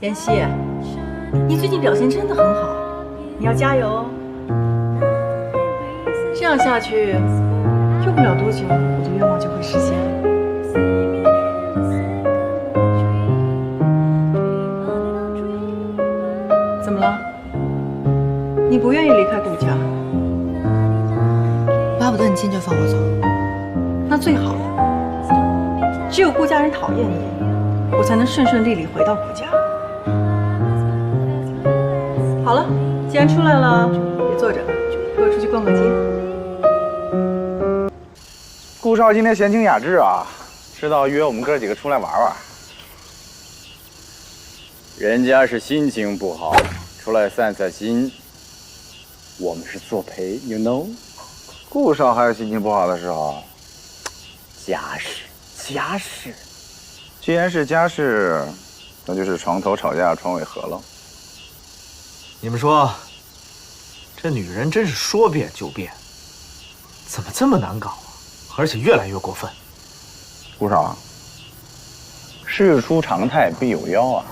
妍希，你最近表现真的很好，你要加油哦。这样下去，用不了多久，我的愿望就会实现了。怎么了？你不愿意离开顾家？巴不得你现在就放我走。那最好了，只有顾家人讨厌你，我才能顺顺利利回到顾家。好了，既然出来了，别坐着，跟我出去逛逛街。顾少今天闲情雅致啊，知道约我们哥几个出来玩玩。人家是心情不好，出来散散心。我们是作陪 ，you know。顾少还有心情不好的时候。家事，家事。既然是家事，那就是床头吵架床尾和了。你们说，这女人真是说变就变，怎么这么难搞啊？而且越来越过分。顾少啊，事出常态必有妖啊。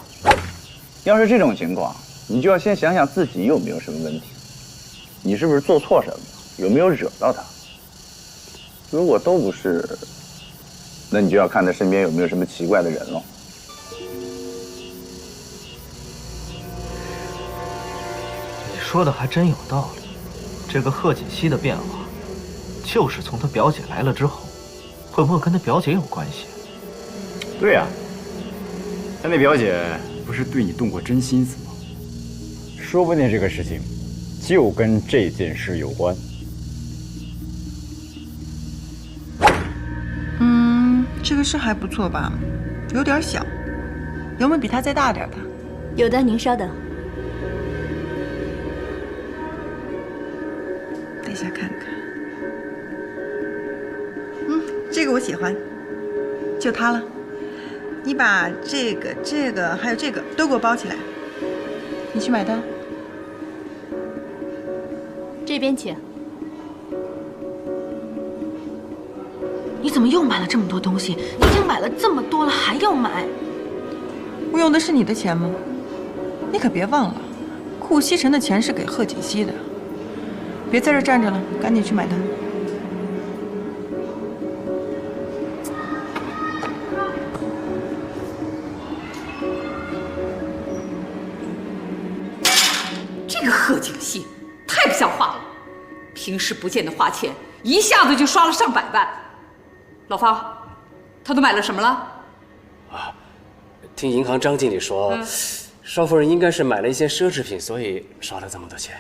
要是这种情况，你就要先想想自己有没有什么问题，你是不是做错什么，有没有惹到他？如果都不是，那你就要看他身边有没有什么奇怪的人了。你说的还真有道理，这个贺锦熙的变化，就是从他表姐来了之后，会不会跟他表姐有关系？对呀，他那表姐不是对你动过真心思吗？说不定这个事情就跟这件事有关。这个是还不错吧，有点小，有没有比它再大点的？有的，您稍等。等一下看看。这个我喜欢，就它了。你把这个还有这个都给我包起来。你去买单。这边请。你怎么又买了这么多东西？已经买了这么多了，还要买？我用的是你的钱吗？你可别忘了，顾西辰的钱是给贺锦熙的。别在这站着了，赶紧去买单。这个贺锦熙太不像话了，平时不见得花钱，一下子就刷了上百万。老方，他都买了什么了？啊，听银行张经理说，少夫人应该是买了一些奢侈品，所以刷了这么多钱。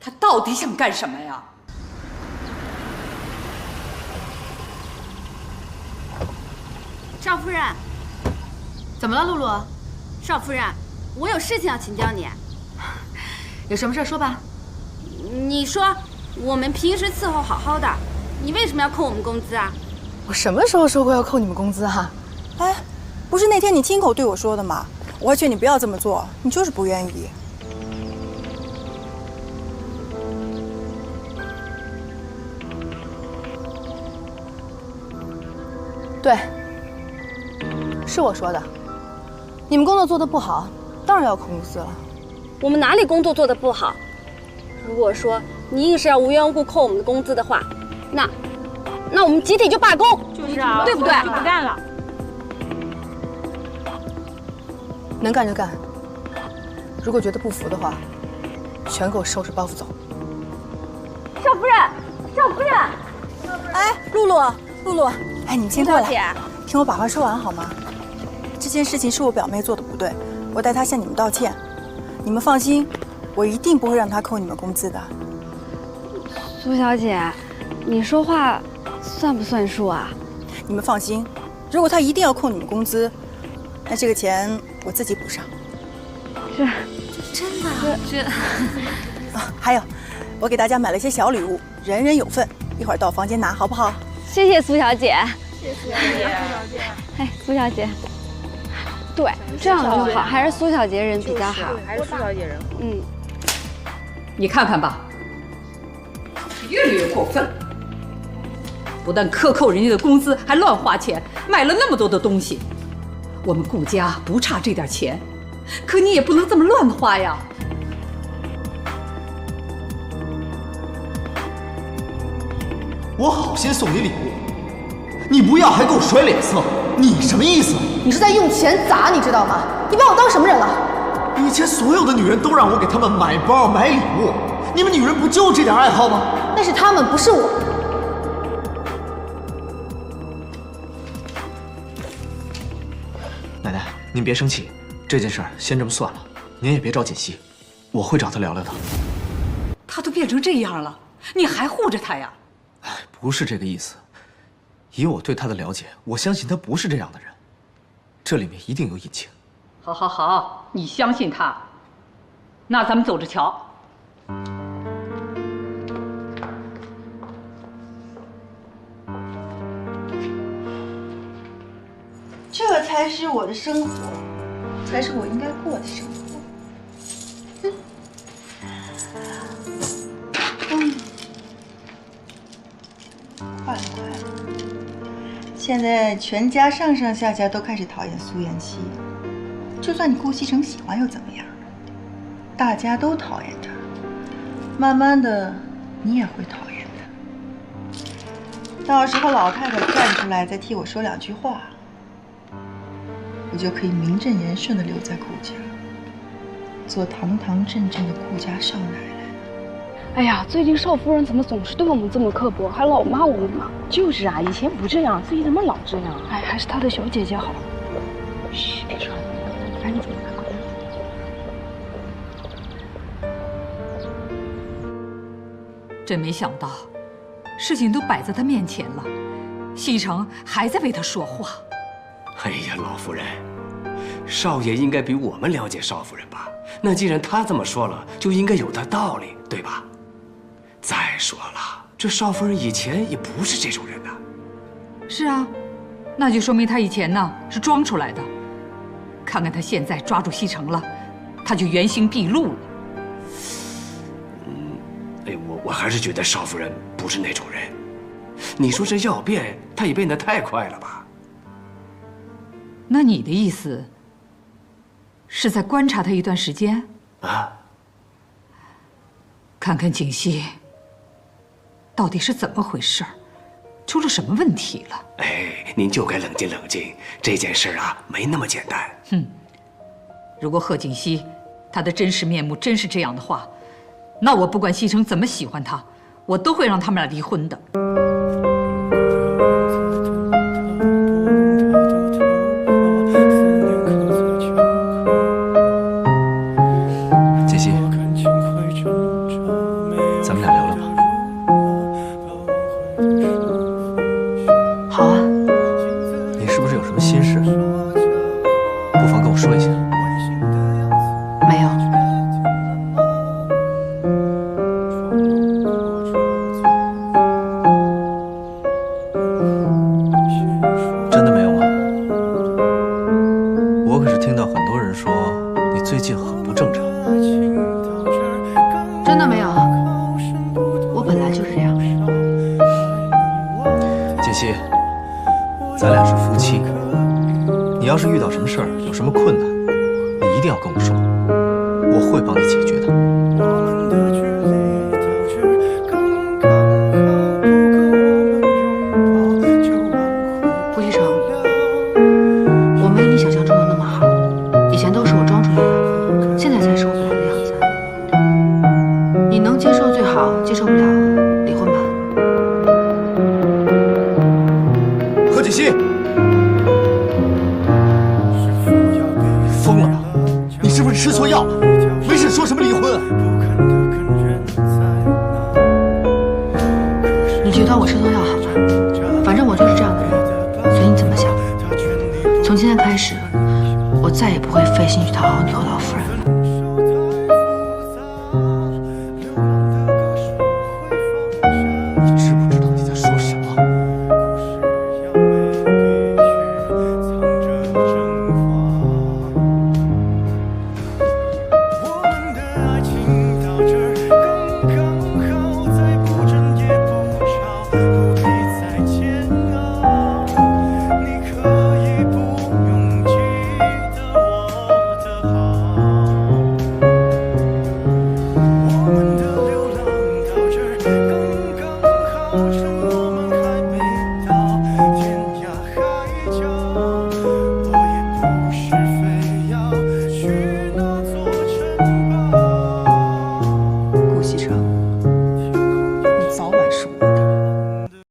他到底想干什么呀？少夫人，怎么了，露露？少夫人，我有事情要请教你。有什么事说吧。你说我们平时伺候好好的，你为什么要扣我们工资啊？我什么时候说过要扣你们工资啊？哎，不是那天你亲口对我说的吗？我还劝你不要这么做，你就是不愿意。对，是我说的。你们工作做得不好，当然要扣工资了。我们哪里工作做得不好？如果说你硬是要无缘无故扣我们的工资的话，那我们集体就罢工，就是啊，对不对？就不干了。能干就干，如果觉得不服的话，全给我收拾包袱走。少夫人，少夫人，哎，露露，哎，你们先过来，姐，听我把话说完好吗？这件事情是我表妹做的不对，我代她向你们道歉。你们放心，我一定不会让她扣你们工资的。苏小姐，你说话算不算数啊？你们放心，如果她一定要扣你们工资，那这个钱我自己补上。真的？这啊，还有，我给大家买了一些小礼物，人人有份，一会儿到房间拿，好不好？谢谢苏小姐。谢谢苏小姐。哎，苏小姐。对，这样就好，还是苏小姐人比较好，还是苏小姐人好。你看看吧，越来越过分了。不但克扣人家的工资，还乱花钱，买了那么多的东西。我们顾家不差这点钱，可你也不能这么乱花呀。我好心送你礼物，你不要还给我甩脸色，你什么意思？你是在用钱砸，你知道吗？你把我当什么人了？以前所有的女人都让我给她们买包买礼物，你们女人不就这点爱好吗？那是他们，不是我。奶奶，您别生气，这件事儿先这么算了，您也别找锦溪，我会找她聊聊的。他都变成这样了，你还护着他呀？不是这个意思，以我对他的了解，我相信他不是这样的人，这里面一定有隐情。好，好，好，你相信他，那咱们走着瞧。这才是我的生活，才是我应该过的生活。快了，快了！现在全家上上下下都开始讨厌苏妍希，就算你顾西城喜欢又怎么样？大家都讨厌他，慢慢的你也会讨厌他。到时候老太太站出来再替我说两句话，我就可以名正言顺的留在顾家，做堂堂正正的顾家少奶奶。哎呀，最近少夫人怎么总是对我们这么刻薄，还老骂我们呢？就是啊，以前不这样，最近怎么老这样？哎，还是她的小姐姐好。嘘，别说了，赶紧走。真没想到，事情都摆在他面前了，西城还在为他说话。哎呀，老夫人，少爷应该比我们了解少夫人吧？那既然他这么说了，就应该有他道理，对吧？再说了，这少夫人以前也不是这种人呐。是啊，那就说明他以前呢是装出来的。看看他现在抓住西城了，他就原形毕露了。哎，我还是觉得少夫人不是那种人。你说这要变，她也变得太快了吧？那你的意思是在观察他一段时间啊？看看景熙到底是怎么回事，出了什么问题了？哎，您就该冷静冷静，这件事啊没那么简单。哼，如果贺锦熙他的真实面目真是这样的话，那我不管西城怎么喜欢他，我都会让他们俩离婚的。锦溪，咱们俩聊聊吧。好啊。你是不是有什么心事？不妨跟我说一下。没有。真的没有吗？我可是听到很多人说你最近很不正常。真的没有，我本来就是这样。锦溪，咱俩是夫妻，你要是遇到什么事儿，有什么困难，你一定要跟我说，我会帮你解决的。顾西城，我没你想象中的那么好，以前都是我装出来的，现在才是我本来的样子。你能接受最好，接受不了离婚吧。何锦熙，你疯了吧？你是不是吃错药了？没事说什么离婚啊？你就当我吃错药好了，反正我就是这样的人，随你怎么想。从今天开始，我再也不会费心去讨好你和老夫人。